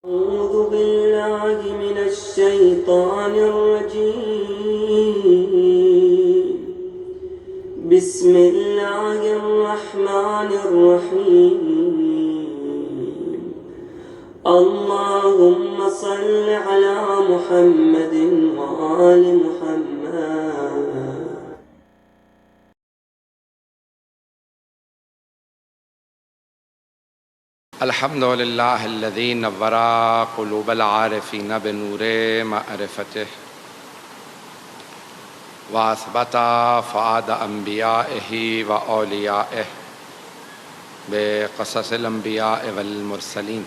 أعوذ بالله من الشيطان الرجيم. بسم الله الرحمن الرحيم. اللهم صل على محمد وآل محمد. الحمد للہ الذی نور قلوب العارفین بنور معرفته واثبت فؤاد انبیائہ واولیائہ بقصص الانبیاء والمرسلین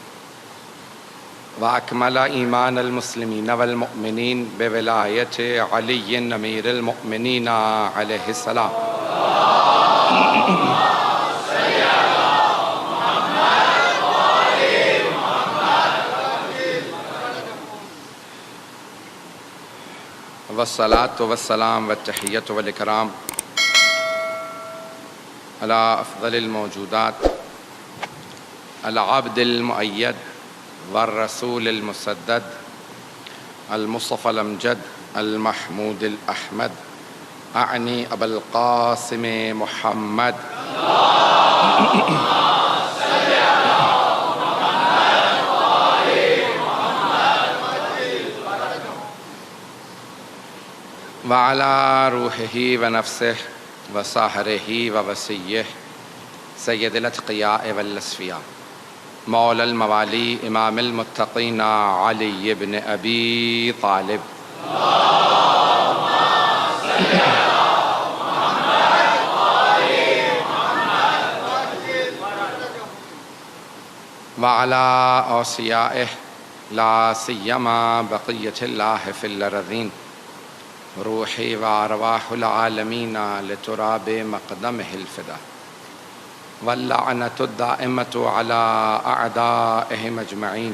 واکمل ایمان المسلمین والمؤمنین بولایت علی امیر المؤمنین علیہ السلام. والصلاة والسلام والتحیۃ والاکرام علی افضل الموجودات العبد المؤید والرسول المسدد المصطفى الامجد المحمود الاحمد اعنی ابا القاسم محمد وعلى روحه ونفسه وساحره ووسيه سید الاتقیاء والاصفیاء مولا الموالی امام المتقین علی بن ابی طالب وعلى اوصیائه لا سیما بقیة اللہ فی الارضین روحی و ارواح العالمین لتراب مقدمہ الفدا واللعنۃ الدائمۃ علی اعدائہم اجمعین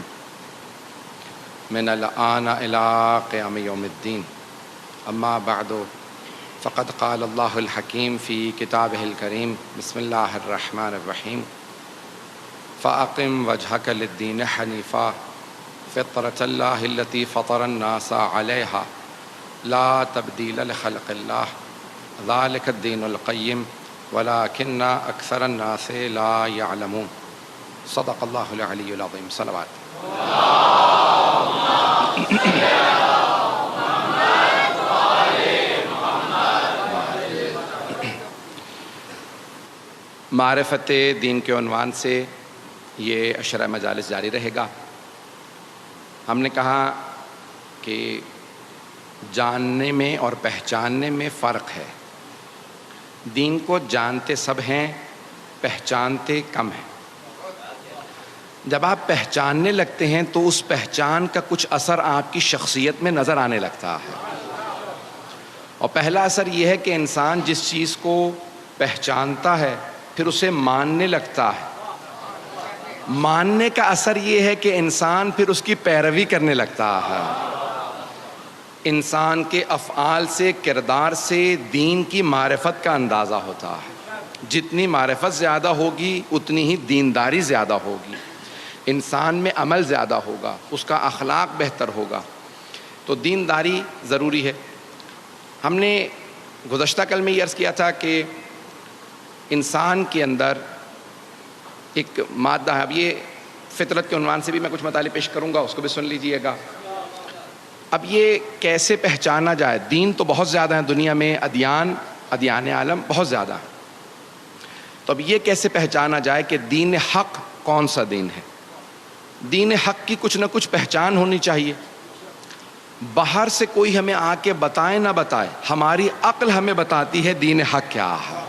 من الآن الی قیام یوم الدین. اما بعد فقد قال اللہ الحکیم فی کتابہ الکریم بسم اللہ الرحمن الرحیم فاقم وجہک للدین حنیفا فطرۃ اللہ التی فطر الناس علیہا لا تبدیل لخلق اللہ ذلک الدین القیم ولکن اکثر الناس لا یعلمون. صدق اللہ العلی العظیم. صلوات. معرفت دین کے عنوان سے یہ عشرہ مجالس جاری رہے گا. ہم نے کہا کہ جاننے میں اور پہچاننے میں فرق ہے. دین کو جانتے سب ہیں، پہچانتے کم ہیں. جب آپ پہچاننے لگتے ہیں تو اس پہچان کا کچھ اثر آپ کی شخصیت میں نظر آنے لگتا ہے. اور پہلا اثر یہ ہے کہ انسان جس چیز کو پہچانتا ہے پھر اسے ماننے لگتا ہے. ماننے کا اثر یہ ہے کہ انسان پھر اس کی پیروی کرنے لگتا ہے. انسان کے افعال سے، کردار سے دین کی معرفت کا اندازہ ہوتا ہے. جتنی معرفت زیادہ ہوگی اتنی ہی دینداری زیادہ ہوگی، انسان میں عمل زیادہ ہوگا، اس کا اخلاق بہتر ہوگا. تو دینداری ضروری ہے. ہم نے گزشتہ کل میں یہ عرض کیا تھا کہ انسان کے اندر ایک مادہ ہے. اب یہ فطرت کے عنوان سے بھی میں کچھ مطالب پیش کروں گا، اس کو بھی سن لیجئے گا. اب یہ کیسے پہچانا جائے؟ دین تو بہت زیادہ ہیں دنیا میں، ادیان عالم بہت زیادہ ہیں. تو اب یہ کیسے پہچانا جائے کہ دین حق کون سا دین ہے؟ دین حق کی کچھ نہ کچھ پہچان ہونی چاہیے. باہر سے کوئی ہمیں آ کے بتائے نہ بتائے، ہماری عقل ہمیں بتاتی ہے دین حق کیا ہے.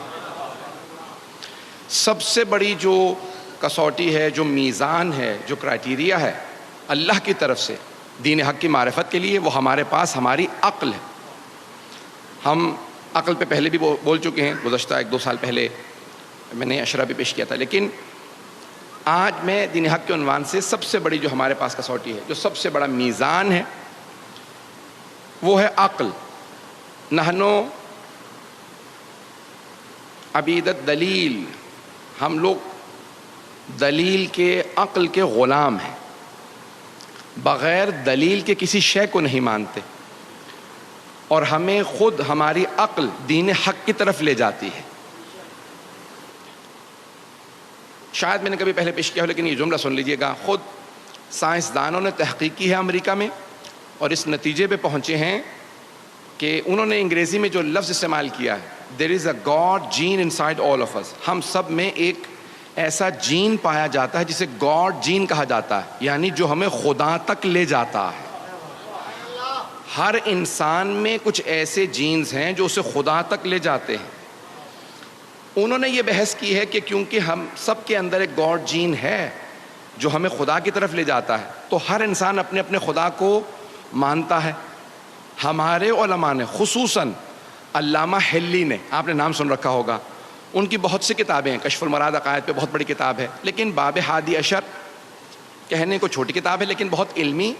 سب سے بڑی جو کسوٹی ہے، جو میزان ہے، جو کرائٹیریا ہے اللہ کی طرف سے دین حق کی معرفت کے لیے، وہ ہمارے پاس ہماری عقل ہے. ہم عقل پہ پہلے بھی بول چکے ہیں، گزشتہ 1-2 سال پہلے میں نے عشرہ بھی پیش کیا تھا. لیکن آج میں دین حق کے عنوان سے سب سے بڑی جو ہمارے پاس کسوٹی ہے، جو سب سے بڑا میزان ہے، وہ ہے عقل. نحنو عبید الدلیل، ہم لوگ دلیل کے، عقل کے غلام ہیں. بغیر دلیل کے کسی شے کو نہیں مانتے، اور ہمیں خود ہماری عقل دین حق کی طرف لے جاتی ہے۔ شاید میں نے کبھی پہلے پیش کیا ہو، لیکن یہ جملہ سن لیجئے گا۔ خود سائنسدانوں نے تحقیق کی ہے امریکہ میں، اور اس نتیجے پہ پہنچے ہیں کہ انہوں نے انگریزی میں جو لفظ استعمال کیا ہے، there is a God gene inside all of us, ہم سب میں ایک ایسا جین پایا جاتا ہے جسے گاڈ جین کہا جاتا ہے، یعنی جو ہمیں خدا تک لے جاتا ہے۔ ہر انسان میں کچھ ایسے جینز ہیں جو اسے خدا تک لے جاتے ہیں۔ انہوں نے یہ بحث کی ہے کہ کیونکہ ہم سب کے اندر ایک گاڈ جین ہے جو ہمیں خدا کی طرف لے جاتا ہے، تو ہر انسان اپنے اپنے خدا کو مانتا ہے۔ ہمارے علماء نے، خصوصاً علامہ حلی نے، آپ نے نام سن رکھا ہوگا، ان کی بہت سی کتابیں ہیں، کشف المراد عقائد پہ بہت بڑی کتاب ہے، لیکن باب ہادی عشر کہنے کو چھوٹی کتاب ہے لیکن بہت علمی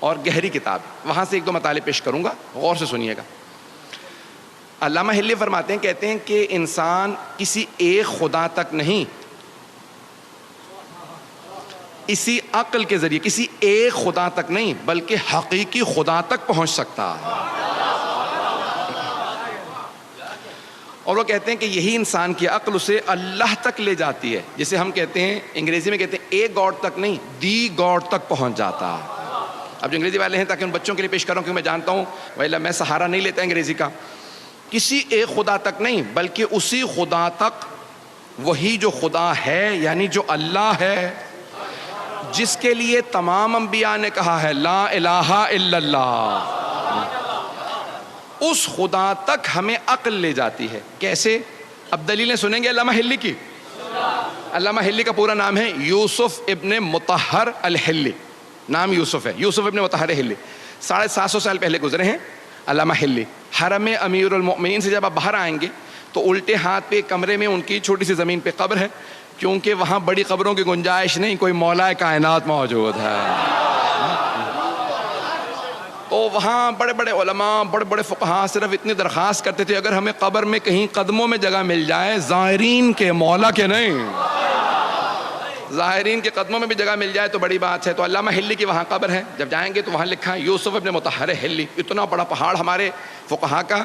اور گہری کتاب ہے۔ وہاں سے ایک دو مطالب پیش کروں گا، غور سے سنیے گا۔ علامہ حلی فرماتے ہیں، کہتے ہیں کہ انسان کسی ایک خدا تک نہیں، اسی عقل کے ذریعے کسی ایک خدا تک نہیں بلکہ حقیقی خدا تک پہنچ سکتا ہے۔ اور وہ کہتے ہیں کہ یہی انسان کی عقل اسے اللہ تک لے جاتی ہے، جسے ہم کہتے ہیں، انگریزی میں کہتے ہیں ایک گاڈ تک نہیں، دی گاڈ تک پہنچ جاتا ہے۔ اب جو انگریزی والے ہیں، تاکہ ان بچوں کے لیے پیش کروں کیونکہ میں جانتا ہوں ویلا میں سہارا نہیں لیتا انگریزی کا، کسی ایک خدا تک نہیں بلکہ اسی خدا تک، وہی جو خدا ہے یعنی جو اللہ ہے، جس کے لیے تمام انبیاء نے کہا ہے لا الہ الا اللہ، اس خدا تک ہمیں عقل لے جاتی ہے۔ کیسے؟ اب دلیلیں سنیں گے علامہ حلی کی۔ علامہ حلی کا پورا نام ہے یوسف ابن مطہر الحلی، نام یوسف ہے، یوسف ابن مطہر حلی۔ 750 سال پہلے گزرے ہیں علامہ حلی۔ حرم امیر المؤمنین سے جب آپ باہر آئیں گے تو الٹے ہاتھ پہ کمرے میں ان کی چھوٹی سی زمین پہ قبر ہے، کیونکہ وہاں بڑی قبروں کی گنجائش نہیں، کوئی مولا کائنات موجود ہے۔ تو وہاں بڑے بڑے علماء، بڑے بڑے فقہاء صرف اتنی درخواست کرتے تھے، اگر ہمیں قبر میں کہیں قدموں میں جگہ مل جائے، زائرین کے، مولا کے نہیں، زائرین کے قدموں میں بھی جگہ مل جائے تو بڑی بات ہے۔ تو علامہ حلی کی وہاں قبر ہے، جب جائیں گے تو وہاں لکھا ہے یوسف ابن مطہر حلی، اتنا بڑا پہاڑ ہمارے فقہاء کا۔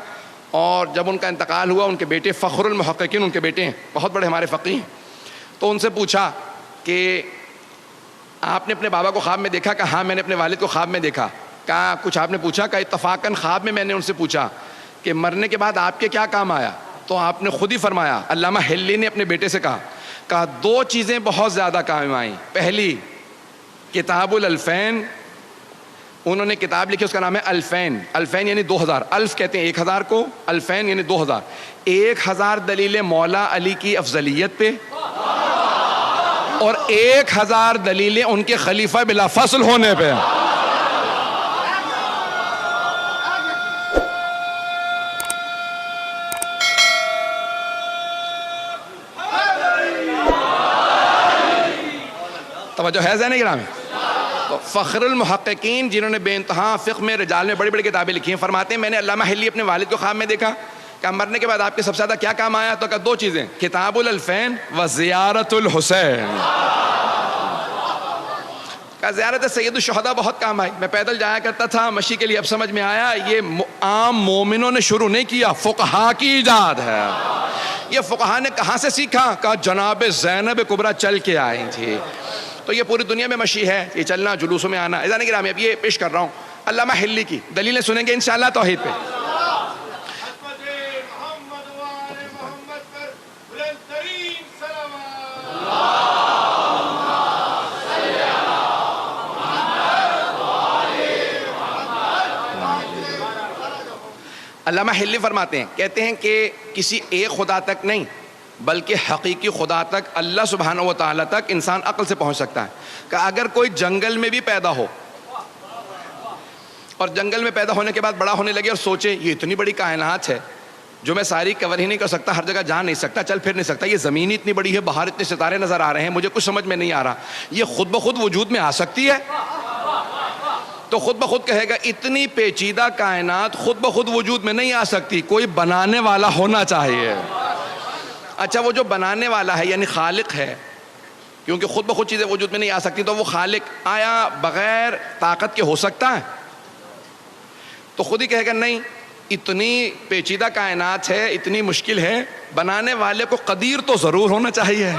اور جب ان کا انتقال ہوا، ان کے بیٹے فخر المحققین ان کے بیٹے ہیں، بہت بڑے ہمارے فقیہ ہیں، تو ان سے پوچھا کہ آپ نے اپنے بابا کو خواب میں دیکھا؟ کہا ہاں میں نے اپنے والد کو خواب میں دیکھا۔ کہا کچھ آپ نے پوچھا؟ کہا اتفاقاً خواب میں نے ان سے پوچھا کہ مرنے کے بعد آپ کے کیا کام آیا؟ تو آپ نے خود ہی فرمایا، علامہ حلی نے اپنے بیٹے سے کہا دو چیزیں بہت زیادہ کام آئیں۔ پہلی کتاب الالفین، انہوں نے کتاب لکھی، اس کا نام ہے الفین۔ الفین یعنی 2000، الف کہتے ہیں 1000 کو، الفین یعنی 2000۔ 1000 دلیلیں مولا علی کی افضلیت پہ، اور 1000 دلیلیں ان کے خلیفہ بلا فصل ہونے پہ۔ توجہ ہے ذہن گرامی؟ تو فخر المحققین جنہوں نے بے انتہا فقہ میں، رجال میں بڑی بڑی کتابیں لکھی ہیں، فرماتے ہیں میں نے علامہ حلی اپنے والد کو خواب میں دیکھا کہ مرنے کے بعد آپ کے سب سے زیادہ کیا کام آیا؟ تو کہا دو چیزیں، کتاب الالفین و زیارت الحسین۔ کہا زیارت سید الشہداء بہت کام آئی، میں پیدل جایا کرتا تھا مشی کے لیے، اب سمجھ میں آیا یہ عام مومنوں نے شروع نہیں کیا، فقہاء کی ایجاد ہے۔ یہ فقہاء نے کہاں سے سیکھا؟ کہا جناب زینب کبریٰ چل کے آئی تھی۔ تو یہ پوری دنیا میں مشی ہے، یہ چلنا، جلوسوں میں آنا۔ اذان گرامی، اب یہ پیش کر رہا ہوں علامہ حلی کی دلیلیں سنیں گے انشاءاللہ توحید پہ۔ علامہ حلی فرماتے ہیں، کہتے ہیں کہ کسی ایک خدا تک نہیں بلکہ حقیقی خدا تک، اللہ سبحانہ و تعالیٰ تک انسان عقل سے پہنچ سکتا ہے۔ کہ اگر کوئی جنگل میں بھی پیدا ہو اور جنگل میں پیدا ہونے کے بعد بڑا ہونے لگے اور سوچے یہ اتنی بڑی کائنات ہے جو میں ساری کور ہی نہیں کر سکتا، ہر جگہ جا نہیں سکتا، چل پھر نہیں سکتا، یہ زمین اتنی بڑی ہے، باہر اتنے ستارے نظر آ رہے ہیں، مجھے کچھ سمجھ میں نہیں آ رہا، یہ خود بخود وجود میں آ سکتی ہے؟ تو خود بخود کہے گا اتنی پیچیدہ کائنات خود بخود وجود میں نہیں آ سکتی، کوئی بنانے والا ہونا چاہیے۔ اچھا وہ جو بنانے والا ہے یعنی خالق ہے، کیونکہ خود بخود چیزیں وجود میں نہیں آ سکتی. تو وہ خالق آیا بغیر طاقت کے ہو سکتا ہے؟ تو خود ہی کہے گا نہیں، اتنی پیچیدہ کائنات ہے، اتنی مشکل ہے، بنانے والے کو قدیر تو ضرور ہونا چاہیے،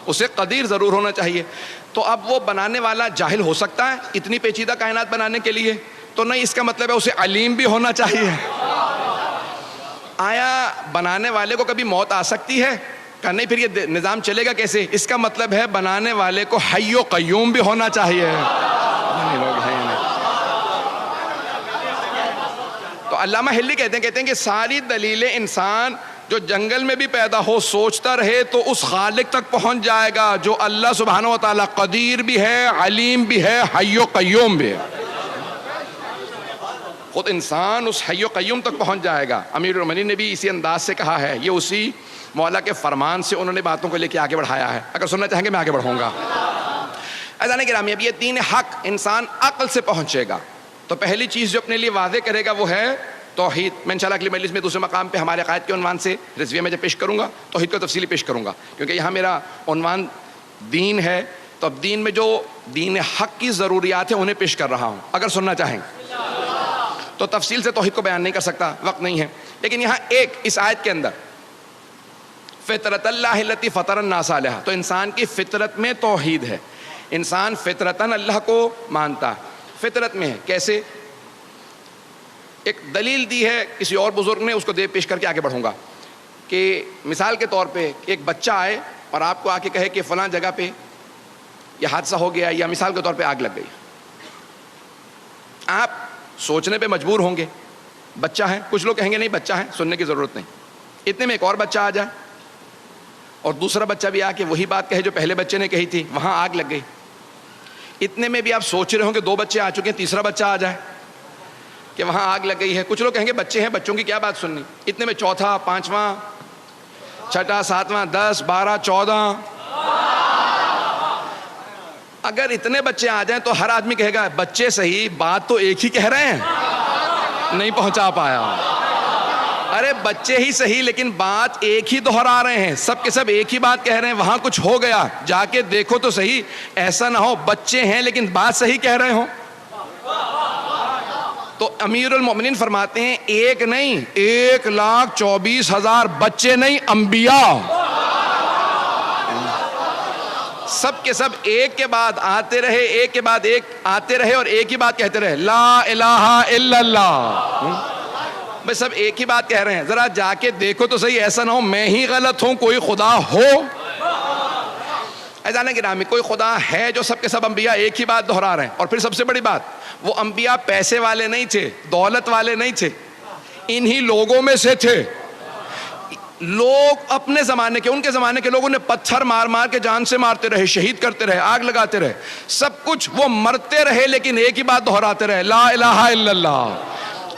اسے قدیر ضرور ہونا چاہیے. تو اب وہ بنانے والا جاہل ہو سکتا ہے اتنی پیچیدہ کائنات بنانے کے لیے؟ تو نہیں، اس کا مطلب ہے اسے علیم بھی ہونا چاہیے. آیا بنانے والے کو کبھی موت آ سکتی ہے؟ کہ نہیں، پھر یہ نظام چلے گا کیسے؟ اس کا مطلب ہے بنانے والے کو حی و قیوم بھی ہونا چاہیے. لوگ ہیں نہیں. تو علامہ ہلی کہتے ہیں کہ ساری دلیلیں انسان جو جنگل میں بھی پیدا ہو سوچتا رہے تو اس خالق تک پہنچ جائے گا جو اللہ سبحانہ و تعالیٰ قدیر بھی ہے، علیم بھی ہے، حی و قیوم بھی ہے. خود انسان اس حی و قیوم تک پہنچ جائے گا. امیر المومنین نے بھی اسی انداز سے کہا ہے، یہ اسی مولا کے فرمان سے انہوں نے باتوں کو لے کے آگے بڑھایا ہے. اگر سننا چاہیں گے میں آگے بڑھوں گا. عزیزان گرامی، اب یہ دین حق انسان عقل سے پہنچے گا. تو پہلی چیز جو اپنے لیے واضح کرے گا وہ ہے توحید. میں انشاءاللہ اگلی مجلس میں دوسرے مقام پہ ہمارے عقائد کے عنوان سے رضویہ میں جب پیش کروں گا توحید کو تفصیلی پیش کروں گا، کیونکہ یہاں میرا عنوان دین ہے. تو اب دین میں جو دین حق کی ضروریات ہیں انہیں پیش کر رہا ہوں. اگر سننا چاہیں تو تفصیل سے توحید کو بیان نہیں کر سکتا، وقت نہیں ہے. لیکن یہاں ایک اس آیت کے اندر فطرت اللہ التی فطر الناس علیہا، تو انسان کی فطرت میں توحید ہے. انسان فطرتاً اللہ کو مانتا ہے، فطرت میں ہے. کیسے؟ ایک دلیل دی ہے کسی اور بزرگ نے، اس کو دے پیش کر کے آگے بڑھوں گا. کہ مثال کے طور پہ ایک بچہ آئے اور آپ کو آ کے کہے کہ فلاں جگہ پہ یہ حادثہ ہو گیا، یا مثال کے طور پہ آگ لگ گئی. آپ سوچنے پہ مجبور ہوں گے، بچہ ہے. کچھ لوگ کہیں گے نہیں بچہ ہے، سننے کی ضرورت نہیں. اتنے میں ایک اور بچہ آ جائے اور دوسرا بچہ بھی آ کے وہی بات کہے جو پہلے بچے نے کہی تھی، وہاں آگ لگ گئی. اتنے میں بھی آپ سوچ رہے ہوں کہ 2 بچے آ چکے ہیں، تیسرا بچہ آ جائے کہ وہاں آگ لگ گئی ہے. کچھ لوگ کہیں گے بچے ہیں، بچوں کی کیا بات سننی. اتنے میں چوتھا، پانچواں، چھٹا، ساتواں، 10، 12، 14. اگر اتنے بچے آ جائیں تو ہر آدمی کہے گا بچے صحیح، بات تو ایک ہی کہہ رہے ہیں، نہیں پہنچا پایا. ارے بچے ہی صحیح لیکن بات ایک ہی دہرا رہے ہیں، سب کے سب ایک ہی بات کہہ رہے ہیں. وہاں کچھ ہو گیا، جا کے دیکھو تو صحیح. ایسا نہ ہو بچے ہیں لیکن بات صحیح کہہ رہے ہوں. تو امیر المومنین فرماتے ہیں ایک نہیں، 1,24,000 بچے نہیں، انبیاء سب کے سب ایک کے بعد آتے رہے، ایک کے بعد ایک آتے رہے اور ایک ہی بات کہتے رہے، لا الہ الا اللہ. بھئی سب ایک ہی بات کہہ رہے ہیں. ذرا جا کے دیکھو تو صحیح، ایسا نہ ہو میں ہی غلط ہوں، کوئی خدا ہو. عزیزان گرامی، کوئی خدا ہے جو سب کے سب انبیاء ایک ہی بات دہرا رہے ہیں. اور پھر سب سے بڑی بات، وہ انبیاء پیسے والے نہیں تھے، دولت والے نہیں تھے، انہی لوگوں میں سے تھے. لوگ اپنے زمانے کے، ان کے زمانے کے لوگوں نے پتھر مار مار کے جان سے مارتے رہے، شہید کرتے رہے، آگ لگاتے رہے، سب کچھ وہ مرتے رہے لیکن ایک ہی بات دہراتے رہے، لا الہ الا اللہ.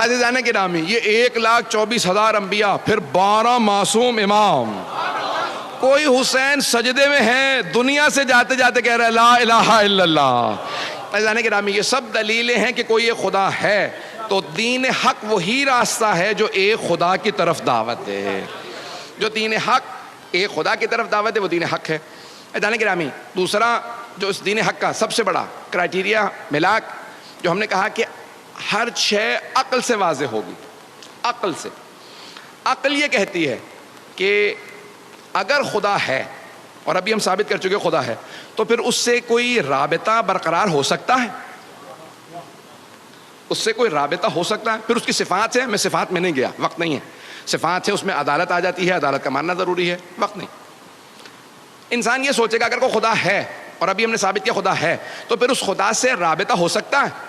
عزیزان گرامی، یہ 1,24,000 انبیاء، پھر 12 معصوم امام. کوئی حسین سجدے میں ہے، دنیا سے جاتے جاتے کہہ رہا ہے لا الہ الا اللہ. عزیزان گرامی، یہ سب دلیلیں ہیں کہ کوئی ایک خدا ہے. تو دین حق وہی راستہ ہے جو ایک خدا کی طرف دعوت دے. جو دین حق ایک خدا کی طرف دعوت ہے وہ دین حق ہے. عزیزان گرامی، دوسرا جو اس دین حق کا سب سے بڑا کرائٹیریا ملاک، جو ہم نے کہا کہ ہر شے عقل سے واضح ہوگی. عقل سے، عقل یہ کہتی ہے کہ اگر خدا ہے، اور ابھی ہم ثابت کر چکے خدا ہے، تو پھر اس سے کوئی رابطہ برقرار ہو سکتا ہے؟ اس سے کوئی رابطہ ہو سکتا ہے؟ پھر اس کی صفات ہے، میں صفات میں نہیں گیا، وقت نہیں ہے. صفات ہے، اس میں عدالت آ جاتی ہے، عدالت کا ماننا ضروری ہے، وقت نہیں. انسان یہ سوچے گا اگر کوئی خدا ہے، اور ابھی ہم نے ثابت کیا خدا ہے، تو پھر اس خدا سے رابطہ ہو سکتا ہے.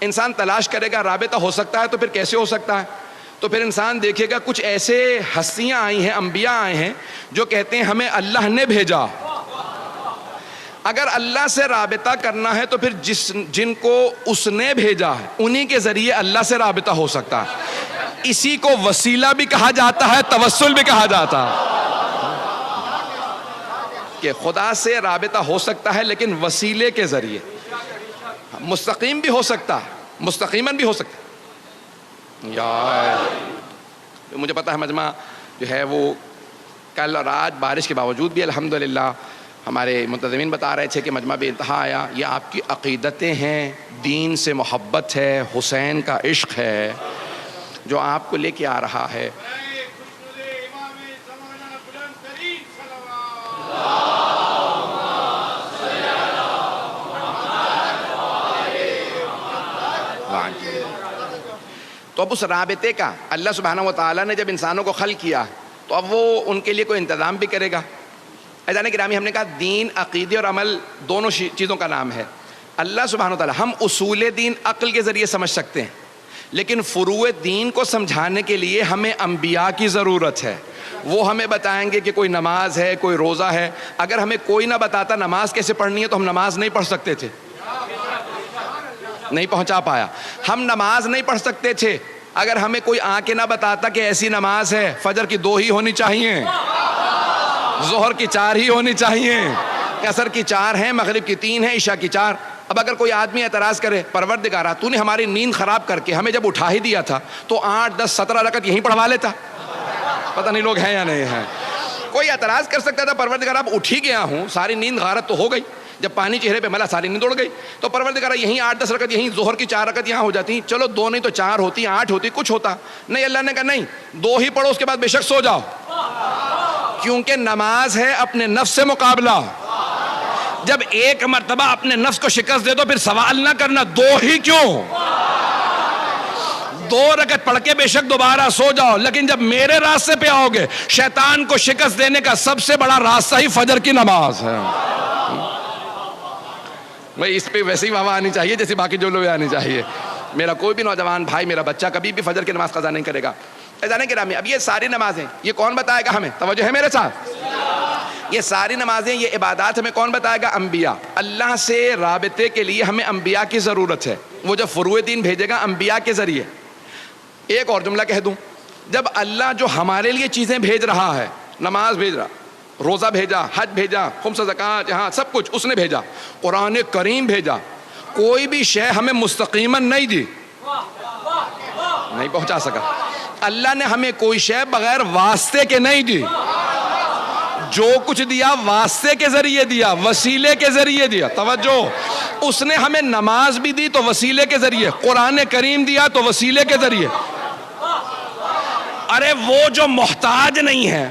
انسان تلاش کرے گا رابطہ ہو سکتا ہے، تو پھر کیسے ہو سکتا ہے؟ تو پھر انسان دیکھے گا کچھ ایسے ہستیاں آئی ہیں، انبیاء آئے ہیں جو کہتے ہیں ہمیں اللہ نے بھیجا. اگر اللہ سے رابطہ کرنا ہے تو پھر جن کو اس نے بھیجا ہے انہی کے ذریعے اللہ سے رابطہ ہو سکتا ہے. اسی کو وسیلہ بھی کہا جاتا ہے، توسل بھی کہا جاتا ہے. کہ خدا سے رابطہ ہو سکتا ہے لیکن وسیلے کے ذریعے. مستقیم بھی ہو سکتا ہے، مستقیماً بھی ہو سکتا ہے. یار مجھے پتا ہے مجمع جو ہے وہ کل اور آج بارش کے باوجود بھی الحمدللہ ہمارے منتظمین بتا رہے تھے کہ مجمع بے انتہا آیا، یہ آپ کی عقیدتیں ہیں، دین سے محبت ہے، حسین کا عشق ہے جو آپ کو لے کے آ رہا ہے۔ تو اب اس رابطے کا اللہ سبحانہ و تعالیٰ نے جب انسانوں کو خلق کیا تو اب وہ ان کے لیے کوئی انتظام بھی کرے گا۔ عزیزان گرامی، ہم نے کہا دین، عقیدے اور عمل دونوں چیزوں کا نام ہے۔ اللہ سبحانہ و تعالیٰ، ہم اصول دین عقل کے ذریعے سمجھ سکتے ہیں، لیکن فروع دین کو سمجھانے کے لیے ہمیں انبیاء کی ضرورت ہے۔ وہ ہمیں بتائیں گے کہ کوئی نماز ہے، کوئی روزہ ہے۔ اگر ہمیں کوئی نہ بتاتا نماز کیسے پڑھنی ہے تو ہم نماز نہیں پڑھ سکتے تھے، نہیں پہنچا پایا۔ ہم نماز نہیں پڑھ سکتے تھے اگر ہمیں کوئی آ کے نہ بتاتا کہ ایسی نماز ہے، فجر کی 2 ہی ہونی چاہیے، ظہر کی 4 ہی ہونی چاہیے، عصر کی 4 ہیں، مغرب کی 3 ہیں، عشاء کی 4۔ اب اگر کوئی آدمی اعتراض کرے، پروردگارا تو نے ہماری نیند خراب کر کے ہمیں جب اٹھا ہی دیا تھا تو 8 10 17 رکعت یہیں پڑھوا لیتا۔ پتہ نہیں لوگ ہیں یا نہیں ہیں۔ کوئی اعتراض کر سکتا تھا، پروردگارا اب اٹھ ہی گیا ہوں، ساری نیند غارت تو ہو گئی، جب پانی چہرے پہ ملا ساری نیند اڑ گئی، تو پروردگارا یہیں 8 10 رکعت، یہیں ظہر کی 4 رکعت یہاں ہو جاتی، چلو 2 نہیں تو 4 ہوتی، 8 ہوتی، کچھ ہوتا نہیں۔ اللہ نے کہا نہیں، 2 ہی پڑھو، اس کے بعد بے شک سو جاؤ، کیونکہ نماز ہے اپنے نفس سے مقابلہ۔ جب ایک مرتبہ اپنے نفس کو شکست دے دو پھر سوال نہ کرنا 2 ہی کیوں، 2 رکعت پڑھ کے بے شک دوبارہ سو جاؤ، لیکن جب میرے راستے پہ آؤ گے، شیطان کو شکست دینے کا سب سے بڑا راستہ ہی فجر کی نماز ہے۔ بھائی اس پہ ویسے ہی واہ آنی چاہیے جیسے باقی جو لوگ آنی چاہیے۔ میرا کوئی بھی نوجوان بھائی، میرا بچہ کبھی بھی فجر کی نماز قضا نہیں کرے گا۔ عزیزان گرامی، اب یہ ساری نمازیں یہ کون بتائے گا ہمیں؟ توجہ ہے میرے ساتھ؟ یہ ساری نمازیں، یہ عبادات ہمیں کون بتائے گا؟ انبیاء۔ اللہ سے رابطے کے لیے ہمیں انبیاء کی ضرورت ہے۔ وہ جب فروع دین بھیجے گا انبیاء کے ذریعے۔ ایک اور جملہ کہہ دوں، جب اللہ جو ہمارے لیے چیزیں بھیج رہا ہے، نماز بھیج رہا، روزہ بھیجا، حج بھیجا، خمس زکوٰۃ، یہاں سب کچھ اس نے بھیجا، قرآن کریم بھیجا، کوئی بھی شے ہمیں مستقیماً نہیں دی، نہیں پہنچا سکا۔ اللہ نے ہمیں کوئی شے بغیر واسطے کے نہیں دی، جو کچھ دیا واسطے کے ذریعے دیا، وسیلے کے ذریعے دیا۔ توجہ، اس نے ہمیں نماز بھی دی تو وسیلے کے ذریعے، قرآن کریم دیا تو وسیلے کے ذریعے۔ ارے وہ جو محتاج نہیں ہے،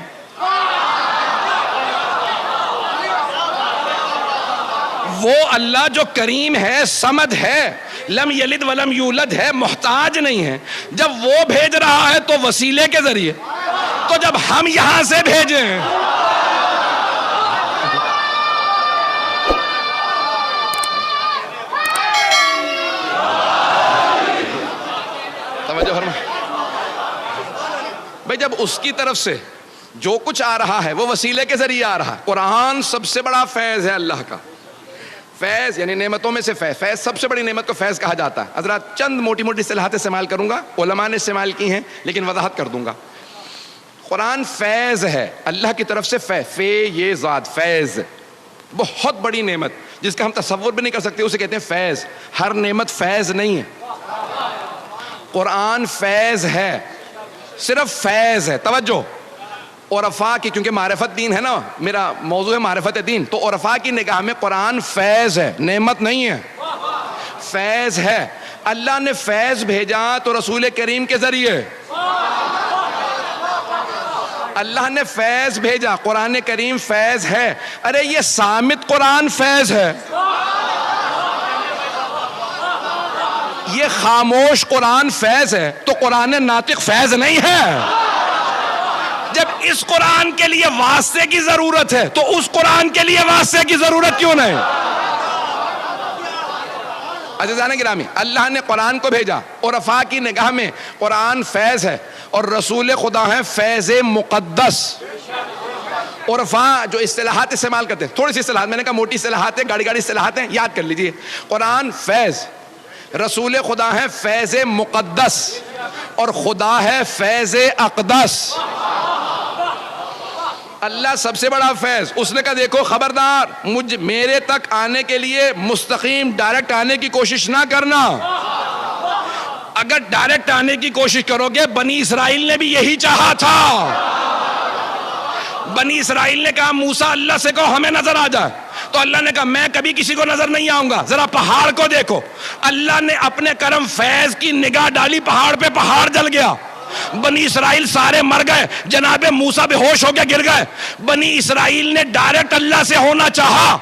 وہ اللہ جو کریم ہے، صمد ہے، لم یلد ولم یولد ہے، محتاج نہیں ہے، جب وہ بھیج رہا ہے تو وسیلے کے ذریعے، تو جب ہم یہاں سے بھیجیں، توجہ فرما بھائی، جب اس کی طرف سے جو کچھ آ رہا ہے وہ وسیلے کے ذریعے آ رہا ہے۔ قرآن سب سے بڑا فیض ہے اللہ کا، فیض یعنی نعمتوں میں سے فیض، فیض سب سے بڑی نعمت کو فیض کہا جاتا ہے۔ حضرات چند موٹی موٹی اصطلاحات استعمال کروں گا، علماء نے استعمال کی ہیں لیکن وضاحت کر دوں گا۔ قرآن فیض ہے، اللہ کی طرف سے یہ ذات فیض، بہت بڑی نعمت جس کا ہم تصور بھی نہیں کر سکتے، اسے کہتے ہیں فیض۔ ہر نعمت فیض نہیں ہے، قرآن فیض ہے، صرف فیض ہے۔ توجہ، عرفاء کی، کیونکہ معرفت دین ہے نا، میرا موضوع ہے معرفت دین، تو عرفاء کی نگاہ میں قرآن فیض ہے، نعمت نہیں ہے، فیض ہے۔ اللہ نے فیض بھیجا تو رسول کریم کے ذریعے، اللہ نے فیض بھیجا، قرآن کریم فیض ہے۔ ارے یہ صامت قرآن فیض ہے، یہ خاموش قرآن فیض ہے، تو قرآن ناطق فیض نہیں ہے۔ جب اس قرآن کے لیے واسطے کی ضرورت ہے تو اس قرآن کے لیے واسطے کی ضرورت کیوں نہیں؟ عزیزان گرامی، اللہ نے قرآن کو بھیجا، عرفاء کی نگاہ میں قرآن فیض ہے، اور رسول خدا ہے فیض مقدس۔ عرفاء جو اصطلاحات استعمال کرتے ہیں، تھوڑی سی اصطلاحات، میں نے کہا موٹی اصطلاحات ہیں، گاڑی اصطلاحات ہیں، یاد کر لیجئے۔ قرآن فیض، رسول خدا ہے فیض مقدس، اور خدا ہے فیض اقدس۔ اللہ سب سے بڑا فیض، اس نے کہا دیکھو خبردار، میرے تک آنے کے لیے مستقیم ڈائریکٹ آنے کی کوشش نہ کرنا۔ اگر ڈائریکٹ آنے کی کوشش کرو گے، بنی اسرائیل نے بھی یہی چاہا تھا، بنی اسرائیل نے کہا موسیٰ اللہ سے کہو ہمیں نظر آ جائے، تو اللہ نے کہا میں کبھی کسی کو نظر نہیں آؤں گا، ذرا پہاڑ کو دیکھو۔ اللہ نے اپنے کرم فیض کی نگاہ ڈالی پہاڑ پہ، پہاڑ جل گیا، بنی اسرائیل سارے مر گئے، جناب موسیٰ بے ہوش ہو کے گر گئے۔ بنی اسرائیل نے ڈائریکٹ اللہ سے ہونا چاہا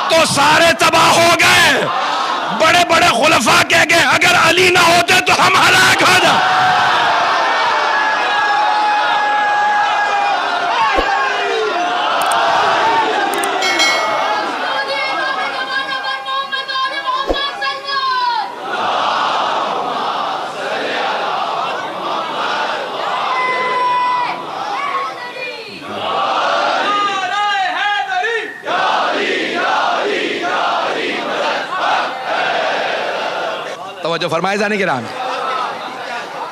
تو سارے تباہ ہو گئے۔ بڑے بڑے خلفاء کہہ گئے اگر علی نہ ہوتے تو ہم ہلاک ہو جائیں۔ توجہ فرمائے جانے کے رام۔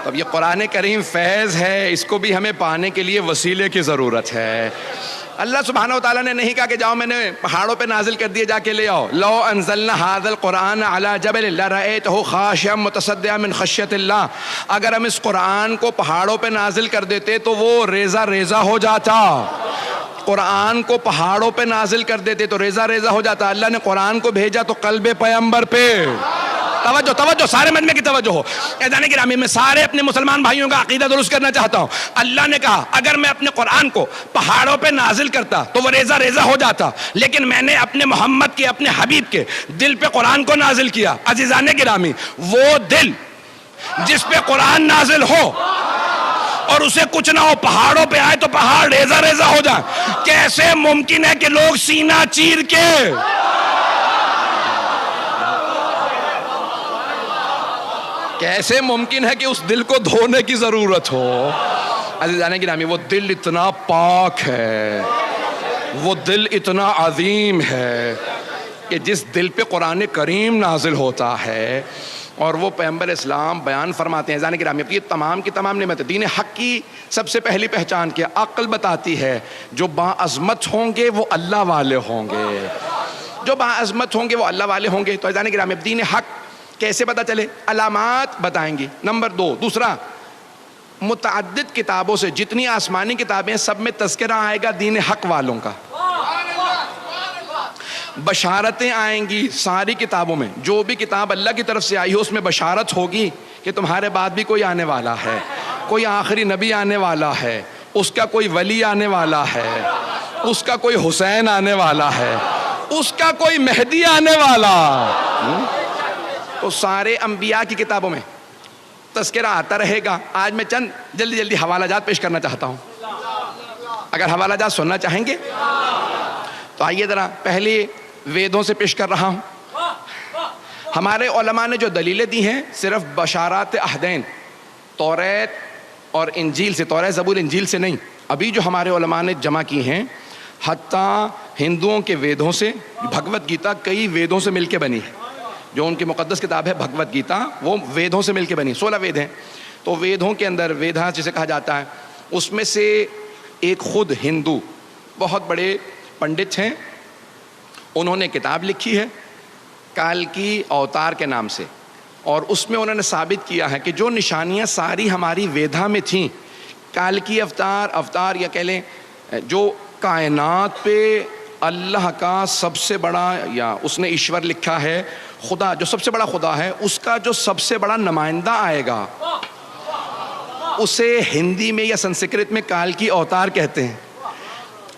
اب یہ قرآن کریم فیض ہے، اس کو بھی ہمیں پانے کے لیے وسیلے کی ضرورت ہے۔ اللہ سبحانہ وتعالیٰ نے نہیں کہا کہ جاؤ میں نے پہاڑوں پہ نازل کر دیے جا کے لے آؤ۔ لو انزلنا ھذا القرآن علی جبل لرأیتہ خاشعا متصدعا من خشیۃ اللہ، اگر ہم اس قرآن کو پہاڑوں پہ نازل کر دیتے تو وہ ریزہ ریزہ ہو جاتا۔ قرآن کو پہاڑوں پہ نازل کر دیتے تو ریزہ ریزہ ہو جاتا۔ اللہ نے قرآن کو بھیجا تو قلب پیغمبر پہ۔ توجہ توجہ، سارے مجمع کی توجہ ہو۔ اذان گرامی میں سارے اپنے مسلمان بھائیوں کا عقیدہ درست کرنا چاہتا ہوں۔ اللہ نے کہا اگر میں اپنے قرآن کو پہاڑوں پہ نازل کرتا تو وہ ریزہ ریزہ ہو جاتا، لیکن میں نے اپنے محمد کے، اپنے حبیب کے دل پہ قرآن کو نازل کیا۔ عزیزان گرامی، وہ دل جس پہ قرآن نازل ہو اور اسے کچھ نہ ہو، پہاڑوں پہ آئے تو پہاڑ ریزہ ریزہ ہو جائے، کیسے ممکن ہے کہ لوگ سینہ چیر کے کیسے ممکن ہے کہ اس دل کو دھونے کی ضرورت ہو؟ عزیزان گرامی، وہ دل اتنا پاک ہے، وہ دل اتنا عظیم ہے کہ جس دل پہ قرآن کریم نازل ہوتا ہے اور وہ پیغمبر اسلام بیان فرماتے ہیں۔ عزیزان گرامی، یہ تمام کی تمام نعمت دین حق کی سب سے پہلی پہچان کیا؟ عقل بتاتی ہے جو باعظمت ہوں گے وہ اللہ والے ہوں گے، جو باعظمت ہوں گے وہ اللہ والے ہوں گے۔ تو عزیزان گرامی، دین حق کیسے پتہ چلے؟ علامات بتائیں گی۔ نمبر 2، دوسرا، متعدد کتابوں سے، جتنی آسمانی کتابیں ہیں سب میں تذکرہ آئے گا دین حق والوں کا، بشارتیں آئیں گی ساری کتابوں میں۔ جو بھی کتاب اللہ کی طرف سے آئی ہو اس میں بشارت ہوگی کہ تمہارے بعد بھی کوئی آنے والا ہے، کوئی آخری نبی آنے والا ہے، اس کا کوئی ولی آنے والا ہے، اس کا کوئی حسین آنے والا ہے، اس کا کوئی مہدی آنے والا۔ تو سارے انبیاء کی کتابوں میں تذکرہ آتا رہے گا۔ آج میں چند جلدی جلدی حوالہ جات پیش کرنا چاہتا ہوں، اگر حوالہ جات سننا چاہیں گے تو آئیے ذرا پہلے ویدوں سے پیش کر رہا ہوں۔ ہمارے علماء نے جو دلیلیں دی ہیں صرف بشارات عہدین، توریت اور انجیل سے، توریت زبور انجیل سے نہیں، ابھی جو ہمارے علماء نے جمع کی ہیں حتیٰ ہندوؤں کے ویدوں سے، بھگوت گیتا کئی ویدوں سے مل کے بنی ہے، جو ان کی مقدس کتاب ہے بھگوت گیتا وہ ویدوں سے مل کے بنی، 16 وید ہیں۔ تو ویدوں کے اندر ویدھا جسے کہا جاتا ہے، اس میں سے ایک خود ہندو بہت بڑے پنڈت ہیں، انہوں نے کتاب لکھی ہے کالکی اوتار کے نام سے، اور اس میں انہوں نے ثابت کیا ہے کہ جو نشانیاں ساری ہماری ویدھا میں تھیں، کالکی اوتار یا کہہ لیں جو کائنات پہ اللہ کا سب سے بڑا، یا اس نے ایشور لکھا ہے خدا، جو سب سے بڑا خدا ہے، اس کا جو سب سے بڑا نمائندہ آئے گا اسے ہندی میں یا سنسکرت میں کالکی اوتار کہتے ہیں،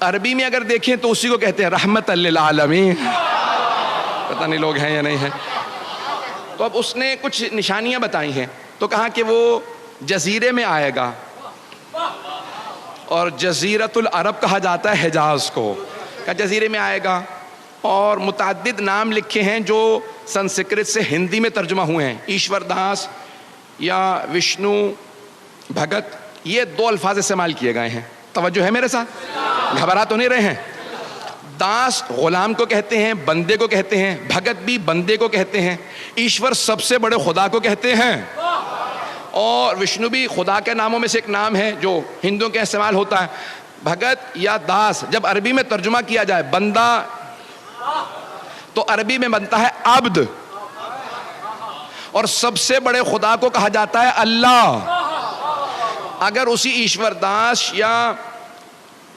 عربی میں اگر دیکھیں تو اسی کو کہتے ہیں رحمت للعالمین۔ پتہ نہیں لوگ ہیں یا نہیں ہیں۔ تو اب اس نے کچھ نشانیاں بتائی ہیں، تو کہا کہ وہ جزیرے میں آئے گا، اور جزیرۃ العرب کہا جاتا ہے حجاز کو، کہ جزیرے میں آئے گا، اور متعدد نام لکھے ہیں جو سنسکرت سے ہندی میں ترجمہ ہوئے ہیں، ایشور داس یا وشنو بھگت، یہ 2 الفاظ استعمال کیے گئے ہیں۔ توجہ ہے میرے ساتھ؟ گھبرا تو نہیں رہے ہیں؟ داس غلام کو کہتے ہیں، بندے کو کہتے ہیں، بھگت بھی بندے کو کہتے ہیں، ایشور سب سے بڑے خدا کو کہتے ہیں، اور وشنو بھی خدا کے ناموں میں سے ایک نام ہے جو ہندوؤں کے استعمال ہوتا ہے۔ بھگت یا داس جب عربی میں ترجمہ کیا جائے بندہ، تو عربی میں بنتا ہے عبد، اور سب سے بڑے خدا کو کہا جاتا ہے اللہ۔ اگر اسی ایشور داس یا